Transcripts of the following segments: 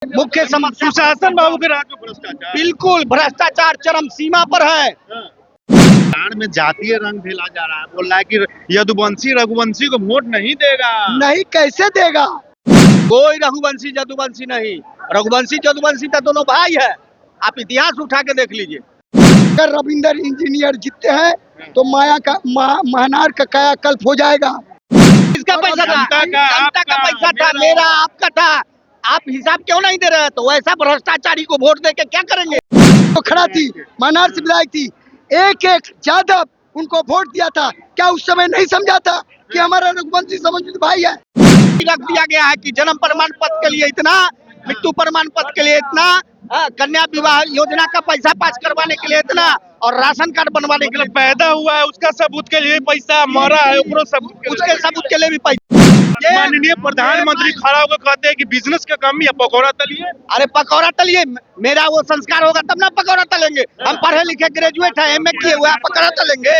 मुख्य समस्या सुशासन बाबू के राज में भ्रष्टाचार। बिल्कुल भ्रष्टाचार चरम सीमा पर है। बिहार में जातीय रंग ढेला जा रहा है, बोल रहा है कि यदुवंशी रघुवंशी को वोट नहीं देगा। नहीं कैसे देगा? कोई रघुवंशी जदुवंशी नहीं, रघुवंशी जदुवंशी तो दोनों भाई है। आप इतिहास उठा के देख लीजिए। अगर रविंदर इंजीनियर जीतते हैं तो महनार का कायाकल्प हो जाएगा। इसका पैसा था, जनता का पैसा था, मेरा आपका था। आप हिसाब क्यों नहीं दे रहे हैं? तो वैसा भ्रष्टाचारी को वोट दे के क्या करेंगे? तो खड़ा थी, महनार से विधायक थी, एक यादव उनको वोट दिया था। क्या उस समय नहीं समझा था कि हमारा रघुवंशी समझित भाई है? रख दिया गया है कि जन्म प्रमाण पत्र के लिए इतना, मृत्यु प्रमाण पत्र के लिए इतना, कन्या विवाह योजना का पैसा पास करवाने के लिए इतना, और राशन कार्ड बनवाने के लिए पैदा हुआ है उसका सबूत के लिए पैसा, मरा है उसके सबूत के लिए भी पैसा। माननीय प्रधानमंत्री खड़ा होकर कहते हैं कि बिजनेस का कमी है, पकौड़ा तलिए। अरे पकौड़ा तलिए, मेरा वो संस्कार होगा तब ना पकौड़ा तलेंगे। हम पढ़े लिखे ग्रेजुएट है, एमए किए हुए, पकौड़ा तलेंगे।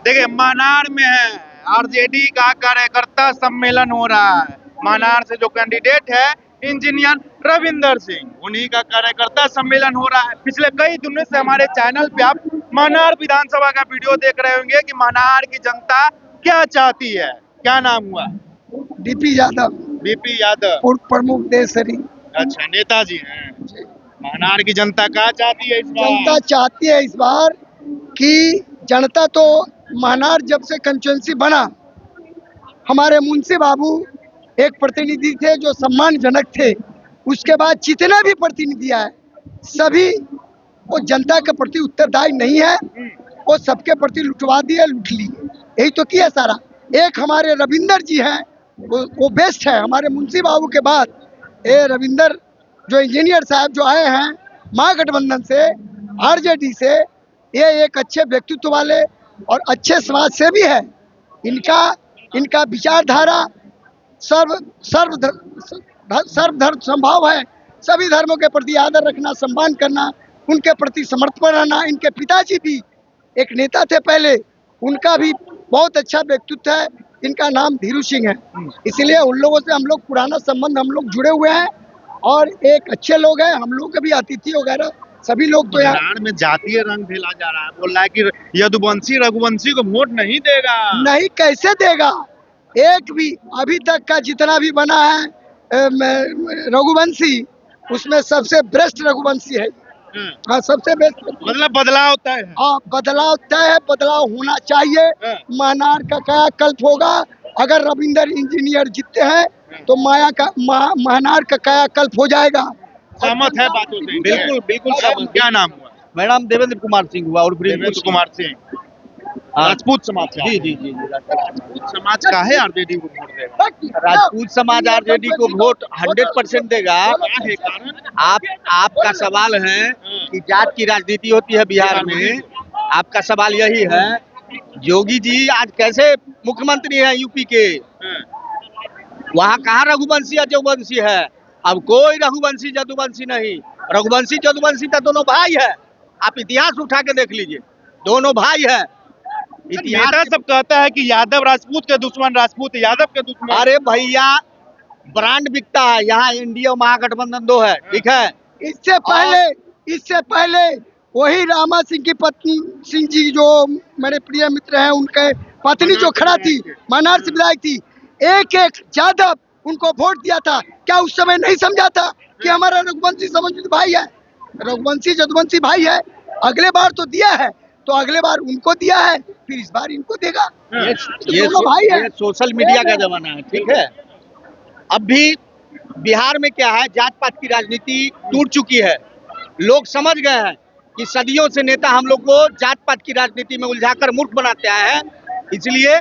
देखिए मानार में है आरजेडी का कार्यकर्ता सम्मेलन हो रहा है। मानार से जो कैंडिडेट है इंजीनियर रविंदर सिंह, उन्हीं का कार्यकर्ता सम्मेलन हो रहा है। पिछले कई दिनों से हमारे चैनल पे आप मानार विधानसभा का वीडियो देख रहे होंगे कि मानार की जनता क्या चाहती है। क्या नाम हुआ? डीपी यादव। बीपी यादव पूर्व प्रमुख देशरी। अच्छा, नेताजी हैं। मानार की जनता क्या चाहती है इस बार? जनता चाहती है इस बार कि जनता तो महनार जब से कंस्टिट्यूंसी बना, हमारे मुंशी बाबू एक प्रतिनिधि थे जो सम्मानजनक थे। उसके बाद जितने भी प्रतिनिधि आए सभी वो जनता के प्रति उत्तरदायी नहीं है, वो सबके प्रति लुटवा दिए, लूट ली। यही तो किया सारा। एक हमारे रविंदर जी हैं, वो बेस्ट है हमारे मुंशी बाबू के बाद। ये रविंदर जो इंजीनियर साहब जो आए हैं महागठबंधन से, आरजेडी से, ये एक अच्छे व्यक्तित्व वाले और अच्छे समाज से भी है। इनका विचारधारा सर्वधर्म संभाव है। सभी धर्मों के प्रति आदर रखना, सम्मान करना, उनके प्रति समर्पण रहना। इनके पिताजी भी एक नेता थे पहले, उनका भी बहुत अच्छा व्यक्तित्व है। इनका नाम धीरू सिंह है। इसलिए उन लोगों से हम लोग पुराना संबंध हम लोग जुड़े हुए हैं और एक अच्छे लोग हैं। हम लोग के भी अतिथि वगैरह सभी लोग तो बिहार में जातीय रंग ढेला जा रहा है, बोल रहा है कि यदुवंशी रघुवंशी को वोट नहीं देगा। नहीं कैसे देगा? एक भी अभी तक का जितना भी बना है रघुवंशी, उसमें सबसे बेस्ट रघुवंशी है। हाँ, सबसे बेस्ट। मतलब बदलाव तय है। हाँ, बदलाव तय है, बदलाव होना चाहिए। महनार का कायाकल्प होगा। अगर रविंदर इंजीनियर जीतते हैं तो महनार का कायाकल्प हो जाएगा। सहमत है बातों से? बिल्कुल बिल्कुल सहमत। क्या नाम हुआ? मेरा नाम देवेंद्र कुमार सिंह हुआ और देवेंद्र कुमार सिंह, राजपूत समाज से। जी। राजपूत समाज का है आरजेडी को वोट देगा। राजपूत समाज आरजेडी को वोट 100% देगा। आपका सवाल है कि जात की राजनीति होती है बिहार में, आपका सवाल यही है। योगी जी आज कैसे मुख्यमंत्री है यूपी के, वहाँ कहाँ रघुवंशी या जदुवंशी है? अब कोई रघुवंशी जदुवंशी नहीं, रघुवंशी जदुवंशी तो दोनों भाई है। आप इतिहास उठा के देख लीजिए, दोनों भाई है। नेता सब कहता है कि यादव राजपूत के दुश्मन, राजपूत यादव के दुश्मन। अरे भैया, ब्रांड बिकता है। यहाँ इंडिया महागठबंधन 2 है, ठीक है। इससे पहले वही रामा सिंह की पत्नी सिंह जी जो मेरे प्रिय मित्र हैं, उनके पत्नी जो खड़ा थी, महनार से विधायक थी, एक यादव उनको वोट दिया था। क्या उस समय नहीं समझा था कि हमारा रघुवंशी समझित भाई है, रघुवंशी जदुवंशी भाई है? अगले बार तो दिया है, तो अगले बार उनको दिया है, फिर इस बार इनको देगा। ये सोशल मीडिया का जमाना है, ठीक है। अब भी बिहार में क्या है, जात पात की राजनीति टूट चुकी है। लोग समझ गए हैं कि सदियों से नेता हम लोग को जात पात की राजनीति में उलझाकर मूर्ख बनाते आए हैं। इसलिए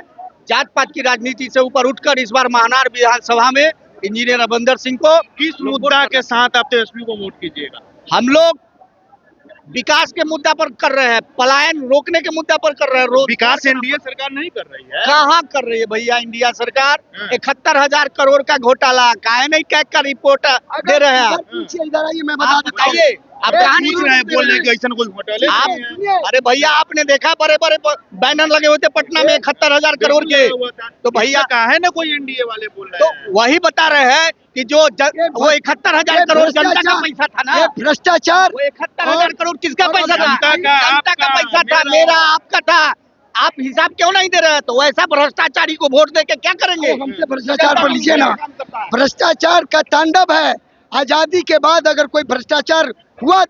जात पात की राजनीति से ऊपर उठकर इस बार महनार विधानसभा में इंजीनियर रविंदर सिंह को, किस मुद्दा के साथ आप तेजस्वी को वोट कीजिएगा? हम लोग विकास के मुद्दा पर कर रहे हैं, पलायन रोकने के मुद्दा पर कर रहे हैं। विकास एनडीए सरकार नहीं कर रही है। कहाँ कर रही है भैया इंडिया सरकार? 71,000 करोड़ का घोटाला काहे नहीं कैग का रिपोर्ट दे रहे हैं? इधर आइए, मैं बता देता हूँ। आप एक पूछ रहे हैं, बोल रहे हैं कि ऐसा कोई होटल है आप नहीं है। अरे भैया आपने देखा बड़े बड़े बैनर लगे हुए थे पटना में 71,000 करोड़ के। तो भैया कहा है ना कोई एनडीए वाले बोल रहे तो हैं। वही बता रहे हैं कि जो वो 71,000 करोड़ जनता का पैसा था ना, ये भ्रष्टाचार वो 71,000 करोड़ किसका और पैसा था? जनता का, जनता का आपका, पैसा था, मेरा आपका था। आप हिसाब क्यों नहीं दे रहे हैं? तो वैसा भ्रष्टाचारी को वोट दे के क्या करेंगे? हमसे भ्रष्टाचार पर लीजिए ना। भ्रष्टाचार का तांडव है। आजादी के बाद अगर कोई भ्रष्टाचार हुआ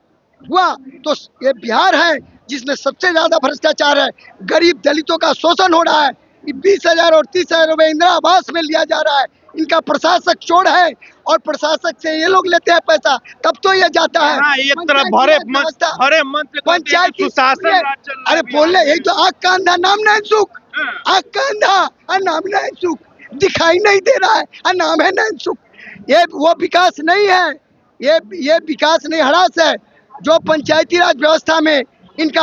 तो ये बिहार है जिसमें सबसे ज्यादा भ्रष्टाचार है। गरीब दलितों का शोषण हो रहा है। 20,000 और 30,000 रुपए इंदिरा आवास में लिया जा रहा है। इनका प्रशासक चोर है और प्रशासक से ये लोग लेते हैं पैसा, तब तो ये जाता है। हाँ, एक तरफ भरे मंच से पंचायत सुशासन राज चल रहा है अरे बोल रहे यही तो आग का अंधा नाम नहीं सुख, आग का अंधा और नाम नहीं सुख, दिखाई नहीं दे रहा है और नाम है नहीं सुख। ये वो विकास नहीं है, ये विकास नहीं, हरास है। जो पंचायती राज व्यवस्था में इनका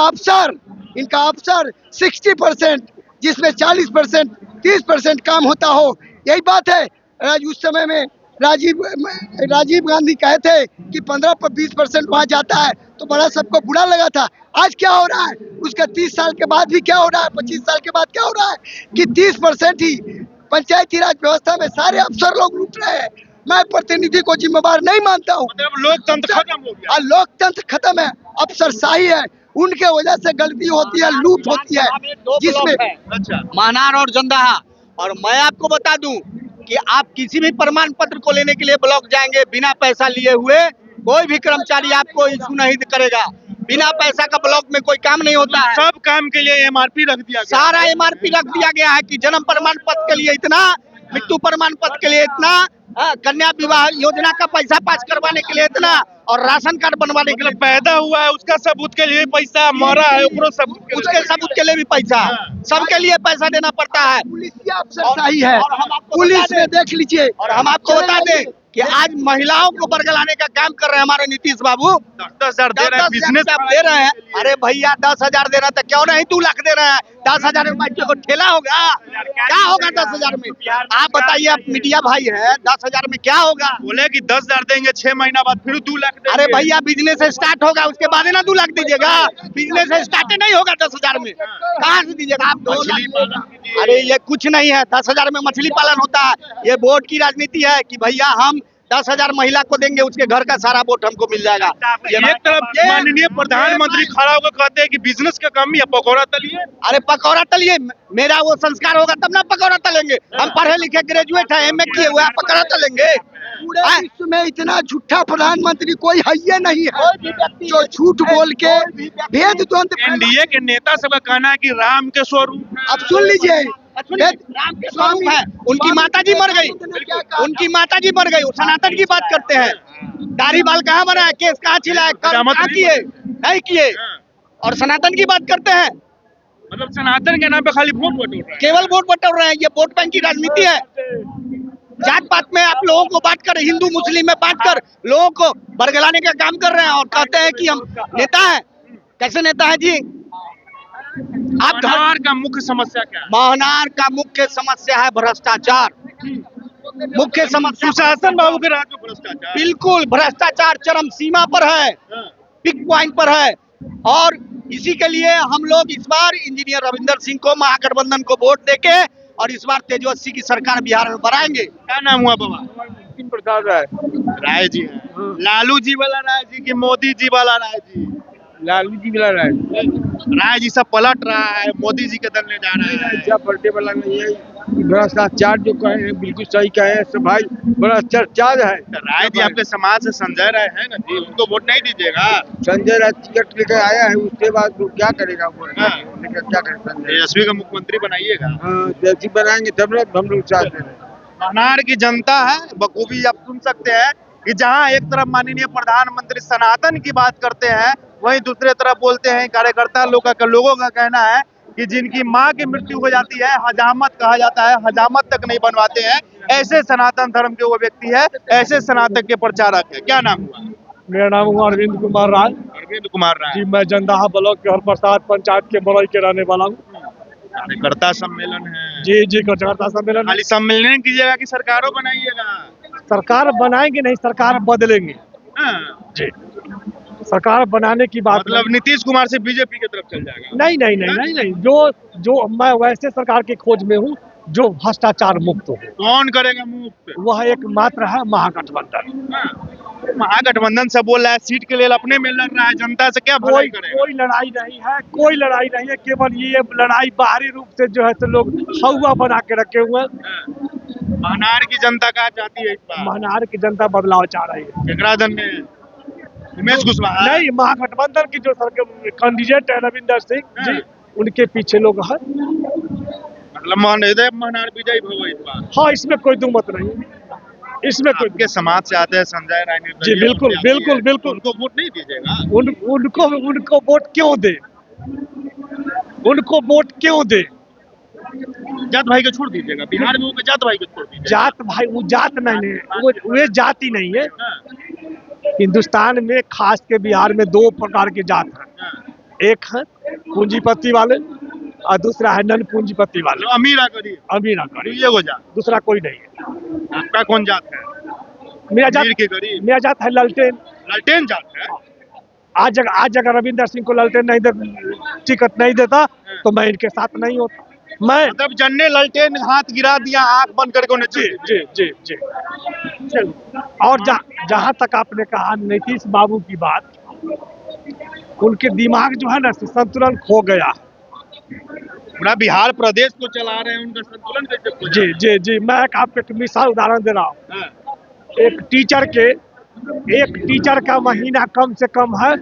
अफसर 60%, जिसमें 40% 30% काम होता हो, यही बात है। उस समय में राजीव गांधी कहे थे कि 15-20% वहाँ जाता है तो बड़ा सबको बुरा लगा था। आज क्या हो रहा है? उसका 30 साल के बाद भी क्या हो रहा है, 25 साल के बाद क्या हो रहा है कि 30% ही पंचायती राज व्यवस्था में सारे अफसर लोग लूट रहे हैं। मैं प्रतिनिधि को जिम्मेवार नहीं मानता हूँ। मतलब लोकतंत्र खत्म हो गया। लोकतंत्र खत्म है, अफसरशाही है, उनके वजह से गलती होती है, लूट होती है, जिसमें अच्छा, महनार और जंदाहा। और मैं आपको बता दूं कि आप किसी भी प्रमाण पत्र को लेने के लिए ब्लॉक जाएंगे, बिना पैसा लिए हुए कोई भी कर्मचारी आपको इशू नहीं करेगा। बिना पैसा का ब्लॉक में कोई काम नहीं होता है। सब काम के लिए एमआरपी रख दिया गया। सारा एमआरपी रख दिया गया है कि जन्म प्रमाण पत्र के लिए इतना, मृत्यु प्रमाण पत्र के लिए इतना, कन्या विवाह योजना का पैसा पास करवाने के लिए इतना, और राशन कार्ड बनवाने के लिए मतलब पैदा हुआ है उसका सबूत के लिए पैसा, मरा है उसके सबूत के लिए भी पैसा, सबके लिए पैसा देना पड़ता है। पुलिस अफसरशाही है। और हम आपको पुलिस बता में दें- देख लीजिए। और हम आपको बता दें कि आज महिलाओं को बरगलाने का काम कर रहे हैं हमारे नीतीश बाबू। 10,000 दे रहे हैं, 10,000 बिजनेस आप दे रहे हैं। अरे भैया 10,000 दे रहे हैं तो क्यों नहीं 2 लाख दे रहे हैं? 10,000 में बच्चे को ठेला होगा? क्या होगा 10,000 में? आप बताइए, आप मीडिया भाई है, 10,000 में क्या होगा? बोले कि 10,000 देंगे, 6 महीना बाद फिर 2 लाख देंगे। अरे भैया बिजनेस स्टार्ट होगा उसके बाद ही ना 2 लाख दीजिएगा। बिजनेस स्टार्ट नहीं होगा 10,000 में, कहाँ से दीजिएगा आप? 2 मछली लाख। पालन कीजिए। अरे ये कुछ नहीं है, 10,000 में मछली पालन होता है। ये वोट की राजनीति है कि भैया हम 10,000 महिला को देंगे, उसके घर का सारा वोट हमको मिल जाएगा। एक तरफ माननीय प्रधानमंत्री खड़ा होकर कहते हैं कि बिजनेस का कमी है, पकौड़ा तलिए। अरे पकौड़ा तलिए, मेरा वो संस्कार होगा तब ना पकौड़ा तलेंगे। हम पढ़े लिखे ग्रेजुएट है, एमए किए हुए, पकौड़ा तलेंगे? पूरे विश्व में इतना झूठा प्रधानमंत्री कोई है ही नहीं है जो झूठ बोल के भेद द्वंद एनडीए के नेता सबका कहना है कि राम के स्वरूप है। अब सुन लीजिए, राम के स्वरूप है। उनकी माताजी मर गई, उनकी माताजी मर गई। वो सनातन की बात करते हैं। दाढ़ी बाल कहाँ बनाए, केस कहाँ छिलाए, कहाँ किए, नहीं किए, और सनातन की बात करते हैं। मतलब सनातन के नाम पे खाली वोट बटोर रहा है। केवल वोट बटोर रहे हैं। ये वोट बैंक की राजनीति है। जात पात में आप लोगों को बांट कर, हिंदू मुस्लिम में बांट कर लोगों को बरगलाने का काम कर रहे हैं और कहते हैं कि हम नेता हैं। कैसे नेता है जी? आप महनार का मुख्य समस्या क्या है? महनार का मुख्य समस्या है भ्रष्टाचार। मुख्य समस्या सुशासन बाबू के राज में भ्रष्टाचार। बिल्कुल भ्रष्टाचार चरम सीमा पर है, पिक पॉइंट पर है। और इसी के लिए हम लोग इस बार इंजीनियर रविंदर सिंह को, महागठबंधन को वोट देके, और इस बार तेजस्वी की सरकार बिहार में बनाएंगे। क्या नाम हुआ बाबा? प्रसाद राय। राय जी है। लालू जी वाला राय जी की मोदी जी वाला राय जी? लालू जी मिला राय। राय जी सब पलट रहा है, मोदी जी के दल ने जा रहा है। ऐसा पलटे वाला नहीं है। भ्रष्टाचार जो कहे हैं बिल्कुल सही कहे हैं सब भाई, भ्रष्टाचार है। राय जी आपके समाज से संजय राय है ना जी, उनको वोट नहीं दीजिएगा? संजय राय टिकट लेकर आया है, उसके बाद वो क्या करेगा? वो हाँ। लेकर क्या करे संजय? तेजस्वी का मुख्यमंत्री बनाइएगा। हाँ, जैसी बनाएंगे तब ना हम लोग साथ दे रहे हैं। महनार की जनता है, बखूबी आप सुन सकते हैं कि जहां एक तरफ माननीय प्रधानमंत्री सनातन की बात करते हैं, वहीं दूसरे तरफ बोलते हैं कार्यकर्ता लोगों का कहना है कि जिनकी माँ की मृत्यु हो जाती है, हजामत कहा जाता है, हजामत तक नहीं बनवाते हैं। ऐसे सनातन धर्म के वो व्यक्ति है, ऐसे सनातन के प्रचारक है। क्या नाम हुआ? मेरा नाम हुआ अरविंद कुमार राय अरविंद कुमार राय। जी। मैं जंदाहा ब्लॉक के हरप्रसाद पंचायत के बरई के रहने वाला हूँ कार्यकर्ता सम्मेलन है जी। कार्यकर्ता सम्मेलन खाली सम्मेलन कीजिएगा कि सरकारों बनाइएगा? सरकार बनाएंगे नहीं, सरकार बदलेंगे हाँ। जी। सरकार बनाने की बात मतलब नीतीश कुमार से बीजेपी की तरफ चल जाएगा। नहीं नहीं नहीं नहीं नहीं जो मैं वैसे सरकार की खोज में हूँ जो भ्रष्टाचार मुक्त हो। कौन करेगा मुफ्त? वह एक मात्र है महागठबंधन। महागठबंधन से बोल रहा है सीट के लिए अपने में लड़ रहा है, जनता से क्या भलाई करेगा? कोई लड़ाई नहीं है, कोई लड़ाई नहीं है, केवल ये लड़ाई बाहरी रूप से जो है तो लोग हवा बना के रखे हुए हैं। महनार की जनता क्या चाहती है इस बार? महनार की जनता बदलाव चाह रही है। जगरादन में उमेश कुशवाहा नहीं, महागठबंधन की जो कैंडिडेट है रविंदर सिंह जी, उनके पीछे लोग हैं। मतलब महनार विजयी भव इस बार। हाँ, इसमें कोई दो मत नहीं, इसमें कोई आपके समाज से आते हैं संजय राय जी, बिल्कुल बिल्कुल बिल्कुल। उनको वोट नहीं दीजिएगा? उनको वोट क्यों दे, उनको वोट क्यों दे? जात भाई को छोड़ दीजिएगा, बिहार में वो जात भाई को छोड़ दीजिएगा। जात भाई वो जात नहीं है, वो जाति नहीं है। हिंदुस्तान में खास के बिहार में दो प्रकार के जात हैं, एक है पूंजीपति वाले और दूसरा है नन पूंजीपति वाले। अमीरा करिए, अमीरा करी, ये हो जात। दूसरा कोई नहीं है। आपका कौन जात है? मेरा अमीर के गरीब? मेरा जात है ललटेन। ललटेन जात है। आज अगर रविंदर सिंह को ललटेन नहीं दे, टिकट नहीं देता तो मैं इनके साथ नहीं होता। मैं मतलब जन्ने ललटेन हाथ गिरा दिया, आंख बंद करके उन्हें जी जी जी जी चलो। और जहाँ तक आपने कहा नीतीश बाबू की बात, उनके दिमाग जो है ना संतुलन खो गया। पूरा बिहार प्रदेश को चला रहे हैं, उनका संतुलन कैसे खो जी जी जी, मैं आपको एक मिसाल उदाहरण दे रहा हूँ। जाए? एक टीचर का महीना कम से कम है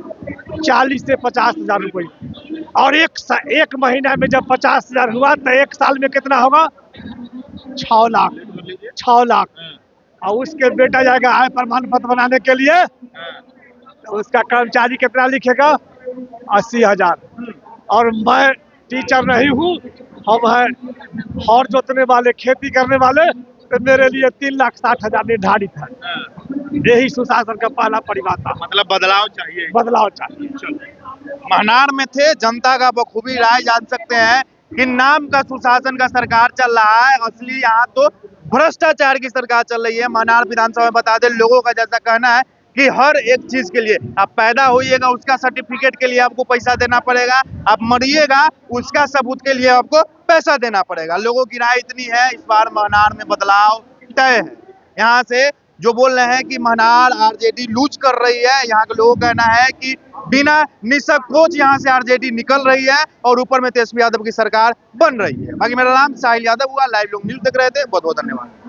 40 से 50 हजार रुपये, और एक महीना में जब 50 हजार हुआ तो एक साल में कितना होगा? 6 लाख। 6 लाख। और उसके बेटा जाएगा आय प्रमाण पत्र बनाने के लिए, तो उसका कर्मचारी कितना लिखेगा? 80,000। और मैं टीचर नहीं हूँ, हम हैं हौर जोतने वाले, खेती करने वाले, तो मेरे लिए 3,60,000 निर्धारित है। यही सुशासन का पहला परिभाषा। मतलब बदलाव चाहिए। बदलाव चाहिए। महनार में थे, जनता का बखूबी राय जान सकते हैं कि नाम का सुशासन का सरकार चल रहा है, असली यहाँ तो भ्रष्टाचार की सरकार चल रही है। महनार विधानसभा में बता दें, लोगों का जैसा कहना है कि हर एक चीज के लिए आप पैदा होइएगा उसका सर्टिफिकेट के लिए आपको पैसा देना पड़ेगा, आप मरिएगा उसका सबूत के लिए आपको पैसा देना पड़ेगा। लोगों की राय इतनी है, इस बार महनार में बदलाव तय है। यहाँ से जो बोल रहे हैं कि महनार आरजेडी लूज कर रही है, यहाँ के लोगों का कहना है कि बिना निष्पक्ष यहाँ से आरजेडी निकल रही है और ऊपर में तेजस्वी यादव की सरकार बन रही है। बाकी मेरा नाम साहिल यादव हुआ, लाइव लोग न्यूज देख रहे थे, बहुत बहुत धन्यवाद।